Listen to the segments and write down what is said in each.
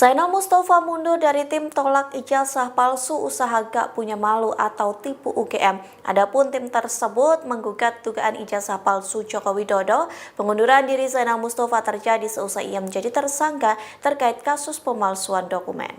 Zainal Mustafa mundur dari tim tolak ijazah palsu usaha gak punya malu atau tipu UGM. Adapun tim tersebut menggugat dugaan ijazah palsu Joko Widodo. Pengunduran diri Zainal Mustafa terjadi seusai ia menjadi tersangka terkait kasus pemalsuan dokumen.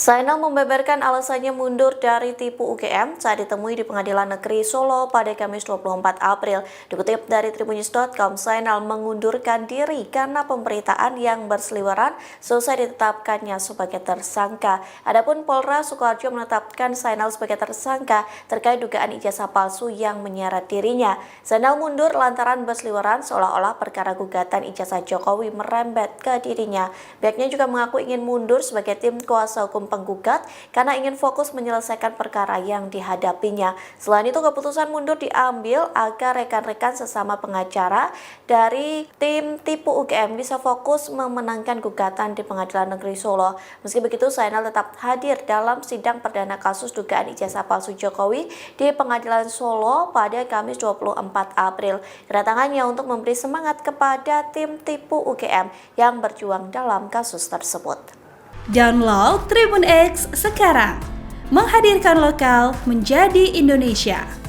Zainal membeberkan alasannya mundur dari tipu UGM saat ditemui di Pengadilan Negeri Solo pada Kamis 24 April. Dikutip dari tribunnews.com, Zainal mengundurkan diri karena pemberitaan yang berseliweran selesai ditetapkannya sebagai tersangka. Adapun Polres Sukoharjo menetapkan Zainal sebagai tersangka terkait dugaan ijazah palsu yang menyeret dirinya. Zainal mundur lantaran berseliweran seolah-olah perkara gugatan ijazah Jokowi merembet ke dirinya. Pihaknya juga mengaku ingin mundur sebagai tim kuasa hukum penggugat karena ingin fokus menyelesaikan perkara yang dihadapinya. Selain itu, keputusan mundur diambil agar rekan-rekan sesama pengacara dari tim tipu UGM bisa fokus memenangkan gugatan di Pengadilan Negeri Solo. Meski begitu, Zainal tetap hadir dalam sidang perdana kasus dugaan ijazah palsu Jokowi di Pengadilan Solo pada Kamis 24 April. Kedatangannya untuk memberi semangat kepada tim tipu UGM yang berjuang dalam kasus tersebut. Download Tribun X sekarang, menghadirkan lokal menjadi Indonesia.